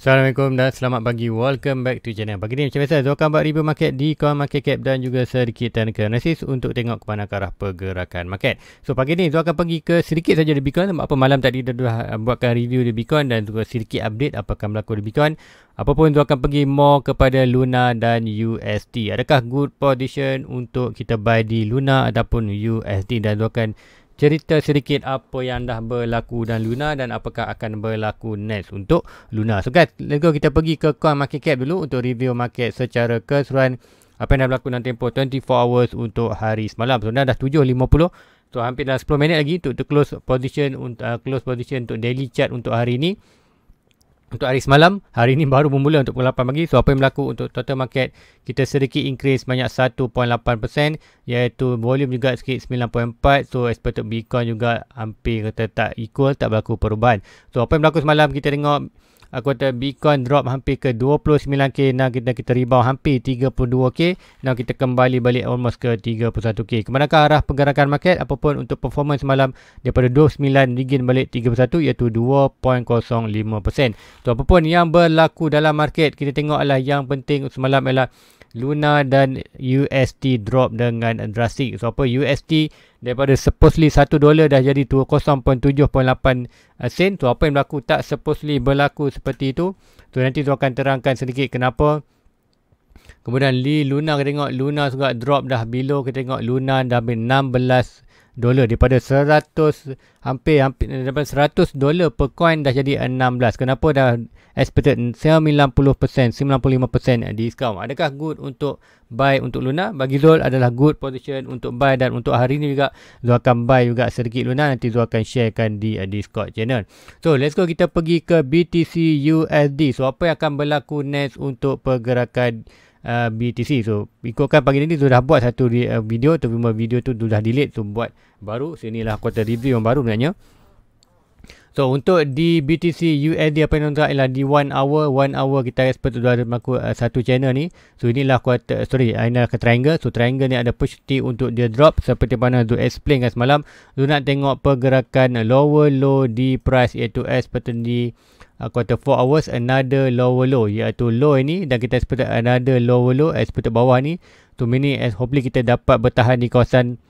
Assalamualaikum dan selamat pagi. Welcome back to channel. Pagi ni macam biasa, Zul akan buat review market di coin market cap dan juga sedikit technical analysis untuk tengok ke mana arah pergerakan market. So pagi ni Zul akan pergi ke sedikit saja di Bitcoin. Sebab apa malam tadi dah buatkan review di Bitcoin dan juga sedikit update apa akan berlaku di Bitcoin. Apapun Zul akan pergi more kepada Luna dan UST. Adakah good position untuk kita buy di Luna ataupun UST, dan Zul akan cerita sedikit apa yang dah berlaku dan Luna dan apakah akan berlaku next untuk Luna. So guys, let's go, kita pergi ke coin market cap dulu untuk review market secara keseluruhan apa yang dah berlaku dalam tempoh 24 hours untuk hari semalam. So dah 7.50. So hampir dah 10 minit lagi untuk close position untuk daily chart untuk hari ini. Untuk hari semalam, hari ini baru bermula untuk pukul 8 pagi. So apa yang berlaku untuk total market, kita sedikit increase banyak 1.8%, iaitu volume juga sikit 9.4. So expected Bitcoin juga hampir kata tak equal, tak berlaku perubahan. So apa yang berlaku semalam, kita tengok kata Bitcoin drop hampir ke 29k, now kita rebound hampir 32k, now kita kembali balik almost ke 31k. Kemanakah arah pergerakan market? Apapun untuk performance semalam, daripada 29 digin balik 31, iaitu 2.05%. So apapun yang berlaku dalam market, kita tengok adalah yang penting semalam adalah Luna dan UST drop dengan drastik. So apa, UST daripada supposedly $1 dah jadi 0.78 sen. So apa yang berlaku, tak supposedly berlaku seperti itu. So nanti tu akan terangkan sedikit kenapa. Kemudian Luna, kita tengok Luna juga drop dah below. Kita tengok Luna dah $16 daripada 100, hampir daripada $100 per coin dah jadi 16. Kenapa? Dah expected 90%, 95% discount. Adakah good untuk buy untuk Luna? Bagi Zul adalah good position untuk buy, dan untuk hari ni juga Zul akan buy juga sedikit Luna. Nanti Zul akan sharekan di Discord channel. So let's go, kita pergi ke BTC USD. So apa yang akan berlaku next untuk pergerakan BTC. So ikutkan pagi ni sudah buat satu video tu, video tu sudah delete, tu buat baru. So inilah kuota review yang baru sebenarnya. So untuk di BTC USD, apa yang nak ialah di 1 hour kita expect sudah ada berlaku satu channel ni. So inilah kuota, inilah ke triangle. So triangle ni ada opportunity untuk dia drop seperti mana tu explain kan semalam. Tu nak tengok pergerakan lower low di price, iaitu expect di quarter 4 hours another lower low, iaitu low ini, dan kita expect another lower low expect bawah ni. So meaning hopefully kita dapat bertahan di kawasan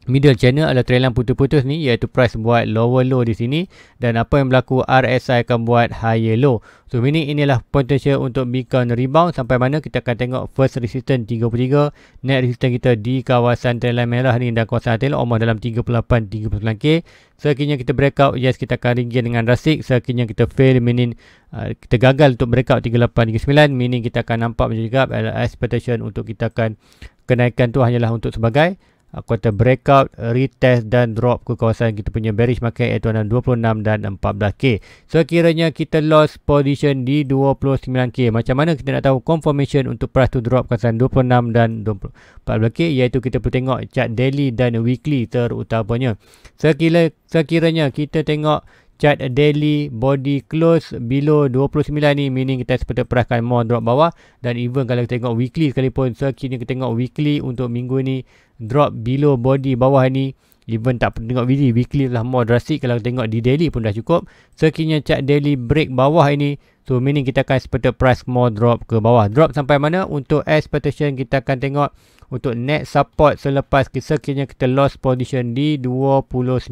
middle channel, ada trailing putus-putus ni, iaitu price buat lower low di sini, dan apa yang berlaku, RSI akan buat higher low. So meaning inilah potential untuk Bitcoin rebound sampai mana kita akan tengok first resistance 33, net resistance kita di kawasan trailing merah ni dan kawasan trailing almost dalam 38-39k. Sekiranya kita breakout, yes, kita akan regain dengan drastik. Sekiranya kita fail, meaning kita gagal untuk breakout 38-39, meaning kita akan nampak macam juga expectation untuk kita akan kenaikan tu hanyalah untuk sebagai kuota breakout, retest dan drop ke kawasan kita punya bearish market, iaitu 26 dan 14k. Sekiranya kita lost position di 29k, macam mana kita nak tahu confirmation untuk price to drop kawasan 26 dan 14k, iaitu kita perlu tengok chart daily dan weekly terutamanya. Sekiranya kita tengok chart daily body close below 29 ni, meaning kita seperti perahkan more drop bawah. Dan even kalau kita tengok weekly sekalipun, sekiranya kita tengok weekly untuk minggu ni drop below body bawah ni, even tak perlu tengok weekly lah more drastic. Kalau kita tengok di daily pun dah cukup. Sekiranya chart daily break bawah ini, so meaning kita akan expect price more drop ke bawah. Drop sampai mana? Untuk expectation kita akan tengok untuk net support selepas sekiranya kita lost position di 29,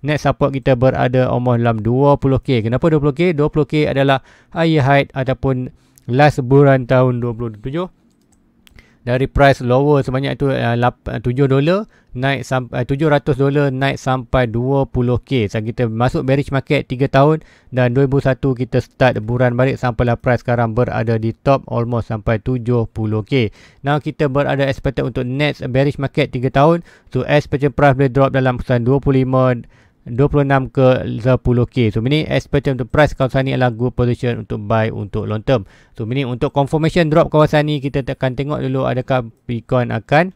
net support kita berada almost dalam 20k. Kenapa 20k? 20k adalah higher height ataupun last bulan tahun 2027. Dari price lower sebanyak itu $7 naik sampai $700 naik sampai 20k. So kita masuk bearish market 3 tahun, dan 2001 kita start buran balik sampailah price sekarang berada di top almost sampai 70k. Now kita berada expected untuk next bearish market 3 tahun. So expected price boleh drop dalam kisaran 26 ke 10k. So meaning expected untuk price kawasan ni adalah good position untuk buy untuk long term. So meaning untuk confirmation drop kawasan ni, kita akan tengok dulu adakah Bitcoin akan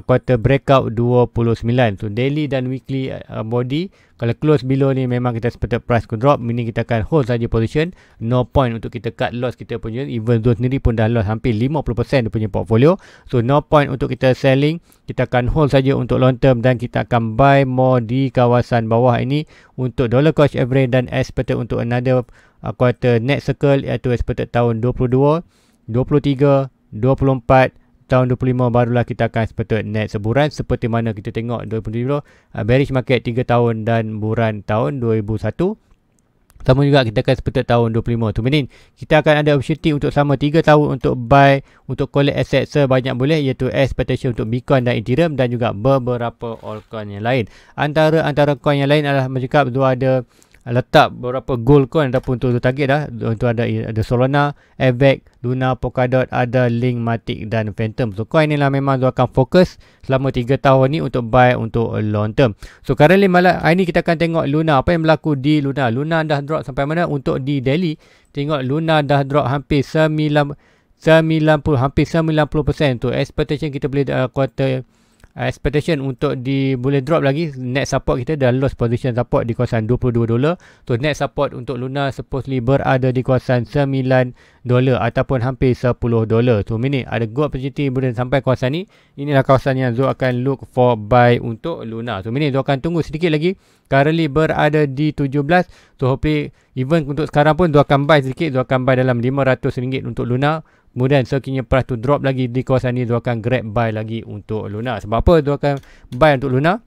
kuartal breakout 29. So daily dan weekly body, kalau close below ni memang kita expected price to drop, meaning kita akan hold saja position, no point untuk kita cut loss kita punya, even Zul sendiri pun dah loss hampir 50% dia punya portfolio. So no point untuk kita selling, kita akan hold saja untuk long term dan kita akan buy more di kawasan bawah ini untuk dollar cost average dan expected untuk another quarter next circle, iaitu expected tahun 22, 23, 24, tahun 25 barulah kita akan expected net sebulan seperti mana kita tengok 2020 bearish market 3 tahun dan buran tahun 2001. Sama juga kita akan expected tahun 25. Tu meaning kita akan ada opportunity untuk sama 3 tahun untuk buy, untuk collect aset sebanyak boleh, iaitu expectation untuk Bitcoin dan Ethereum dan juga beberapa altcoin yang lain. Antara coin yang lain adalah macam tu ada letak beberapa gold coin ataupun untuk target dah. Untuk ada Solana, Avax, Luna, Polkadot, ada Link, Matic dan Phantom. So coin ni lah memang tu akan fokus selama 3 tahun ni untuk buy untuk long term. So currently malam hari ni kita akan tengok Luna, apa yang berlaku di Luna. Luna dah drop sampai mana untuk di daily. Tengok Luna dah drop hampir 90, hampir 90%. Tu expectation kita boleh quarter expectation untuk boleh drop lagi. Net support kita dah lost position support di kawasan $22. So net support untuk Luna supposedly berada di kawasan $9 ataupun hampir $10. So meaning ada good opportunity boleh sampai kawasan ni. Inilah kawasan yang Zul akan look for buy untuk Luna. So meaning Zul akan tunggu sedikit lagi. Currently berada di 17. So hopefully even untuk sekarang pun Zul akan buy sedikit. Zul akan buy dalam RM500 untuk Luna. Kemudian sekiranya price tu drop lagi di kawasan ni, Zul akan grab buy lagi untuk Luna. Sebab apa Zul akan buy untuk Luna?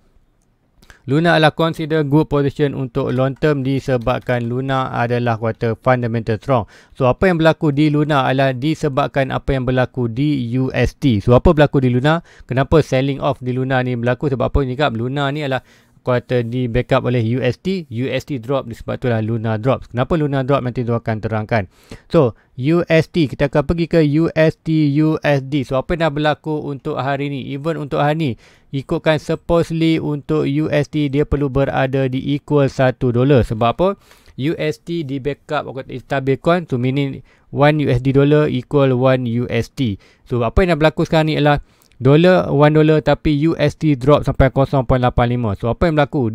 Luna adalah consider good position untuk long term disebabkan Luna adalah kuartal fundamental strong. So apa yang berlaku di Luna adalah disebabkan apa yang berlaku di UST. So apa berlaku di Luna? Kenapa selling off di Luna ni berlaku? Sebab apa ni kak? Luna ni adalah kuartal di backup oleh UST. UST drop disebab itulah Luna drop. Kenapa Luna drop nanti Zul akan terangkan. So UST, kita akan pergi ke USD. So apa yang dah berlaku untuk hari ni? Even untuk hari ni, ikutkan supposedly untuk USD dia perlu berada di equal $1. Sebab apa? USD di backup stabil coin. So meaning 1 USD dollar equal 1 USD. So apa yang dah berlaku sekarang ni ialah $1 tapi USD drop sampai 0.85. So apa yang berlaku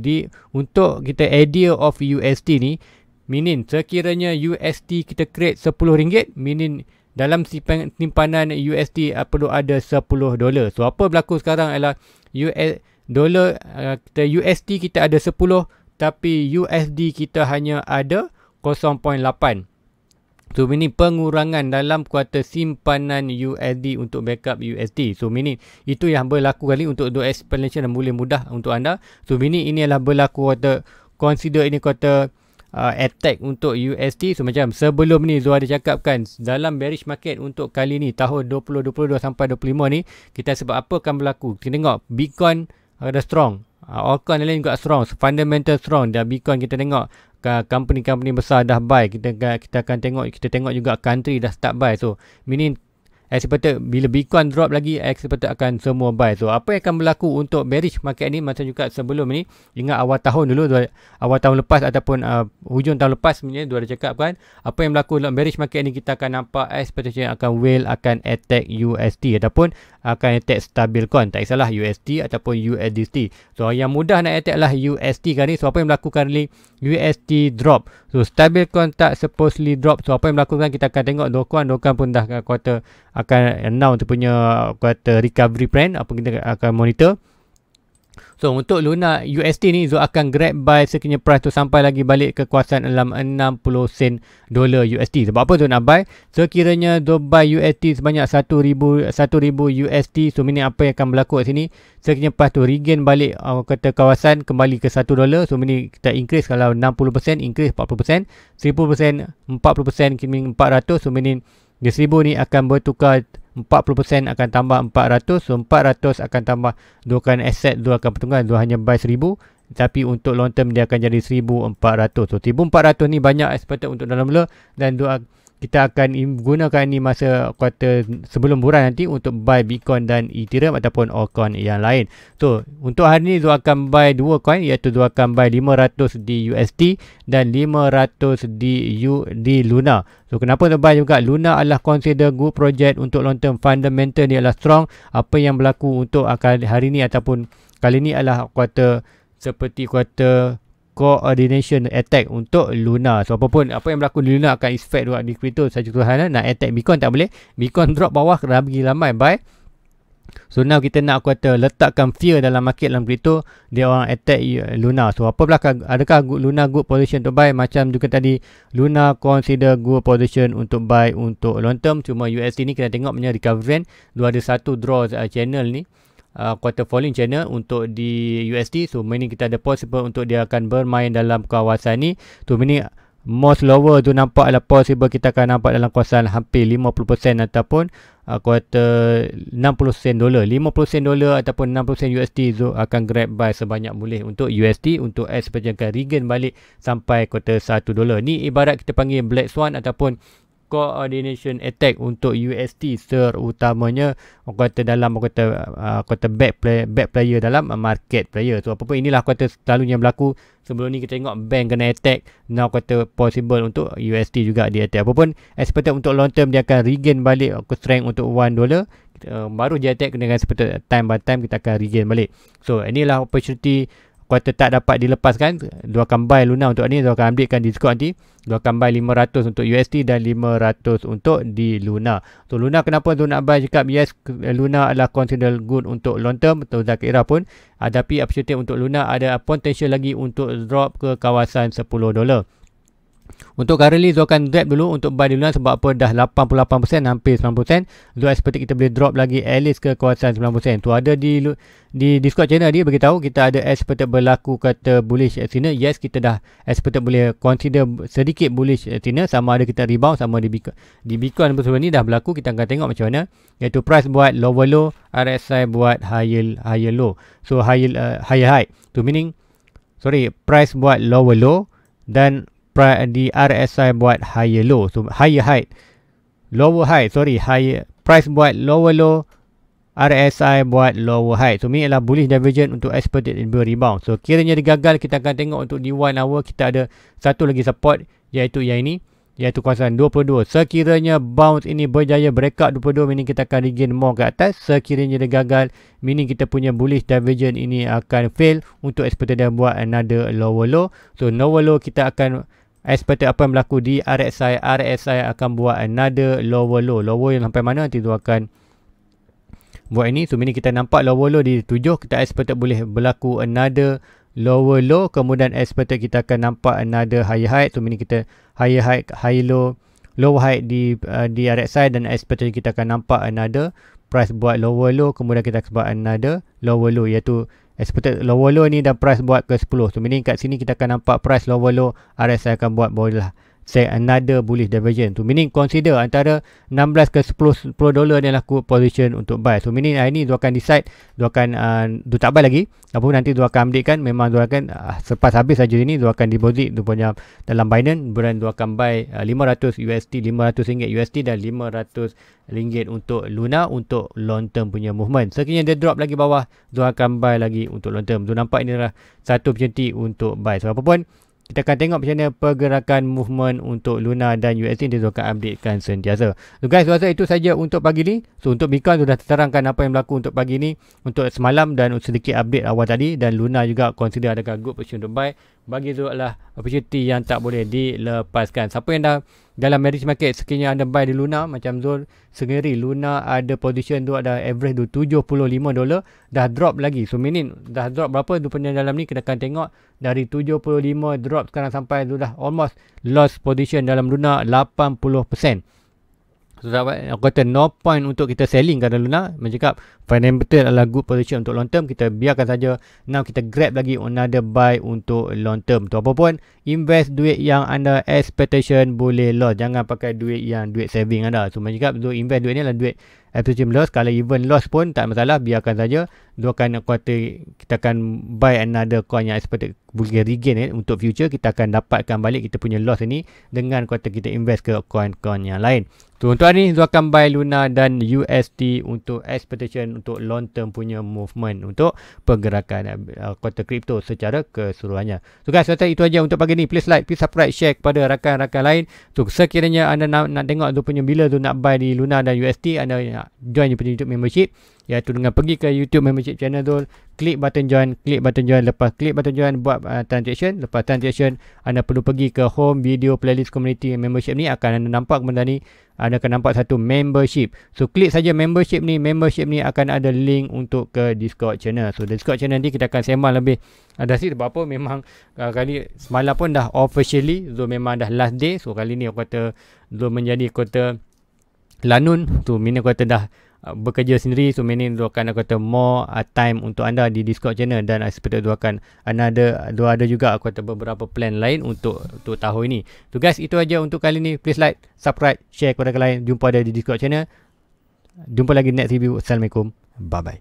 untuk kita idea of USD ni, meaning sekiranya USD kita create RM10, meaning dalam simpanan USD perlu ada $10. So apa berlaku sekarang ialah USD kita ada 10 tapi USD kita hanya ada 0.8. So meaning pengurangan dalam kuartal simpanan USD untuk backup USD. So meaning itu yang berlaku kali untuk explanation dan boleh mudah untuk anda. So meaning ini adalah berlaku kuartal, consider ini kuartal attack untuk USD. So macam sebelum ni Zul ada cakapkan dalam bearish market untuk kali ni tahun 2022 sampai 25 ni, kita sebab apa akan berlaku. Kita tengok Bitcoin ada strong, altcoin lain juga strong, fundamental strong, dan Bitcoin kita tengok company-company besar dah buy. Kita akan tengok juga country dah start buy. So meaning expected bila Bitcoin drop lagi, expected akan semua buy. So apa yang akan berlaku untuk bearish market ni macam juga sebelum ni. Ingat awal tahun dulu, awal tahun lepas ataupun hujung tahun lepas sebenarnya Zul ada cakap kan, apa yang berlaku dalam bearish market ni, kita akan nampak expectation akan whale akan attack USD ataupun akan attack stabil coin, tak kisahlah USD ataupun USDT. So yang mudah nak attack lah USD kali ni. So apa yang berlaku kali ni, USD drop. So stabil coin tak supposedly drop. So apa yang berlaku kan, kita akan tengok Dokon pun dah kuartal akan announce punya kuartal recovery plan, apa kita akan monitor. So untuk Luna USD ni Zul akan grab buy sekiranya price tu sampai lagi balik ke kawasan dalam 60 sen dolar USD. Sebab apa Zul nak buy? Sekiranya Zul buy USD sebanyak 1000 USD, so meaning apa yang akan berlaku kat sini, sekiranya price tu regain balik kata kawasan kembali ke $1, so meaning kita increase kalau 60%, increase 40%, 1000% 40%, meaning 400, so meaning di 1000 ni akan bertukar 40% akan tambah 400. So 400 akan tambah dua kali aset, dua akan pertunggal. Dua hanya buy 1000, tapi untuk long term dia akan jadi 1400. So 1400 ni banyak expected untuk dalam mula, dan kita akan gunakan ini masa kuartal sebelum bulan nanti untuk buy Bitcoin dan Ethereum ataupun altcoin yang lain. So, untuk hari ni Zul akan buy dua coin, iaitu Zul akan buy 500 di USD dan 500 di Luna. So, kenapa Zul buy juga? Luna adalah consider good project untuk long term, fundamental ni adalah strong. Apa yang berlaku untuk hari ni ataupun kali ni adalah kuartal seperti kuartal coordination attack untuk Luna. So apa yang berlaku di Luna akan effect juga di kripto. Saja Tuhan nak attack Bitcoin tak boleh. Bitcoin drop bawah kena bagi ramai buy. So now kita nak kata letakkan fear dalam market dalam kripto, dia orang attack Luna. So apa belakang, adakah Luna good position untuk buy? Macam juga tadi, Luna consider good position untuk buy untuk long term. Cuma USD ni kita tengok punya recovery. Dia ada satu draw channel ni, quarter falling channel untuk di USD. So meaning kita ada possible untuk dia akan bermain dalam kawasan ni. So meaning most lower tu nampak adalah possible kita akan nampak dalam kawasan hampir 50% ataupun quarter 60 sen dolar, 50 sen dolar ataupun 60 sen USD. So akan grab buy sebanyak boleh untuk USD untuk seperti akan regain balik sampai quarter 1 dolar. Ni ibarat kita panggil black swan ataupun coordination attack untuk USD terutamanya kata dalam kata back player dalam market player. So apa-apa inilah kata selalunya berlaku. Sebelum ni kita tengok bank kena attack, now kata possible untuk USD juga di attack. Apapun expected untuk long term dia akan regain balik ke strength untuk 1 dolar. Baru dia attack dengan seperti time by time kita akan regain balik. So inilah opportunity kuartal tak dapat dilepaskan. Dia akan buy Luna untuk ni, dia akan ambilkan diskon nanti. Dia akan buy 500 untuk USD dan 500 untuk di Luna. So Luna kenapa tu nak buy? Cakap yes, Luna adalah consider good untuk long term. Betul tak kira pun. Tapi opportunity untuk Luna ada potential lagi untuk drop ke kawasan 10 dolar. Untuk currently Zul akan drop dulu untuk buy di Luna sebab apa dah 88%, hampir 90%. Zul expect kita boleh drop lagi at least ke kawasan 90%. Tu ada di Discord channel dia beritahu kita ada expect berlaku kata bullish at sini. Yes, kita dah expect boleh consider sedikit bullish at sini, sama ada kita rebound sama di Bitcoin sebelum ni dah berlaku. Kita akan tengok macam mana, iaitu price buat lower low, RSI buat higher low. So higher high. Tu meaning price buat lower low dan di RSI buat higher low. So higher high, lower high, higher price buat lower low, RSI buat lower high. So ini adalah bullish divergence untuk expected rebound. So kiranya digagal, kita akan tengok untuk di 1 hour kita ada satu lagi support, iaitu yang ini, iaitu kawasan 22. Sekiranya bounce ini berjaya breakout 22, meaning kita akan regain more ke atas. Sekiranya dia gagal, meaning kita punya bullish divergence ini akan fail untuk expected dia buat another lower low. So lower low kita akan expected apa yang berlaku di RSI. RSI akan buat another lower low. Lower yang sampai mana nanti tu akan buat ini. So meaning kita nampak lower low di 7, kita expected boleh berlaku another lower low, kemudian expected kita akan nampak another higher high. So meaning kita higher high, high low, lower high di RSI, dan expected kita akan nampak another price buat lower low, kemudian kita akan buat another lower low, iaitu expected lower low ni dan price buat ke 10. So meaning kat sini kita akan nampak price lower low, RSI akan buat boleh say another bullish divergence. So meaning consider antara 16 ke 10 dolar ni adalah good position untuk buy. So meaning hari ni dia akan decide, dia akan dia tak buy lagi, apa nanti dia akan ambilkan. Memang dia akan selepas habis saja ini dia akan deposit dia punya dalam Binance, dan dia akan buy 500 USD, 500 ringgit USD dan 500 ringgit untuk Luna untuk long term punya movement. Sekiranya dia drop lagi bawah, dia akan buy lagi untuk long term. Tu nampak ini adalah satu opportunity untuk buy. So apapun, kita akan tengok macam mana pergerakan movement untuk Luna dan USD, dia akan updatekan sentiasa. So guys, rasa itu saja untuk pagi ni. So untuk Bitcoin sudah terangkan apa yang berlaku untuk pagi ni, untuk semalam, dan sedikit update awal tadi. Dan Luna juga consider adakah good position untuk buy. Bagi Zul adalah opportunity yang tak boleh dilepaskan. Siapa yang dah dalam bearish market, sekiranya anda buy di Luna, macam Zul sendiri, Luna ada position tu ada average tu 75 dolar, dah drop lagi. So meaning dah drop berapa tu punya dalam ni, kita akan tengok dari 75 drop sekarang sampai tu dah almost lost position dalam Luna 80%. So aku kata no point untuk kita selling kadang Luna. Mencakap fundamental adalah good position untuk long term. Kita biarkan saja. Now kita grab lagi another buy untuk long term. Tu apa pun, invest duit yang anda expectation boleh loss. Jangan pakai duit yang duit saving anda. So mencakap tu invest duit ni adalah duit expectation loss. Kalau even loss pun tak masalah. Biarkan saja. Dia akan kita akan buy another coin yang expected boleh regain untuk future. Kita akan dapatkan balik kita punya loss ini dengan kata kita invest ke coin-coin yang lain. So untuk hari ni Zul akan buy Luna dan UST untuk expectation untuk long term punya movement untuk pergerakan kota kripto secara keseluruhannya. So guys, kata itu aja untuk pagi ni. Please like, please subscribe, share kepada rakan-rakan lain. So sekiranya anda nak tengok Zul punya bila Zul nak buy di Luna dan UST, anda join punya YouTube membership, iaitu dengan pergi ke YouTube membership channel Zul, klik button join, lepas klik button join buat transaction. Lepas transaction anda perlu pergi ke home video playlist community membership ni, akan anda nampak benda ni. Anda akan nampak satu membership. So klik saja membership ni. Membership ni akan ada link untuk ke Discord channel. So Discord channel ni kita akan sembang lebih ada sebab apa, memang kali semalam pun dah officially so memang dah last day. So kali ni aku kata Zul menjadi kota lanun. So mini aku kata dah bekerja sendiri. So mini Zul akan kata more time untuk anda di Discord channel. Dan seperti Zul akan ada juga aku kata beberapa plan lain untuk tahun ini. So guys, itu aja untuk kali ni. Please like, subscribe, share kepada kalian. Jumpa ada di Discord channel. Jumpa lagi next review. Assalamualaikum. Bye bye.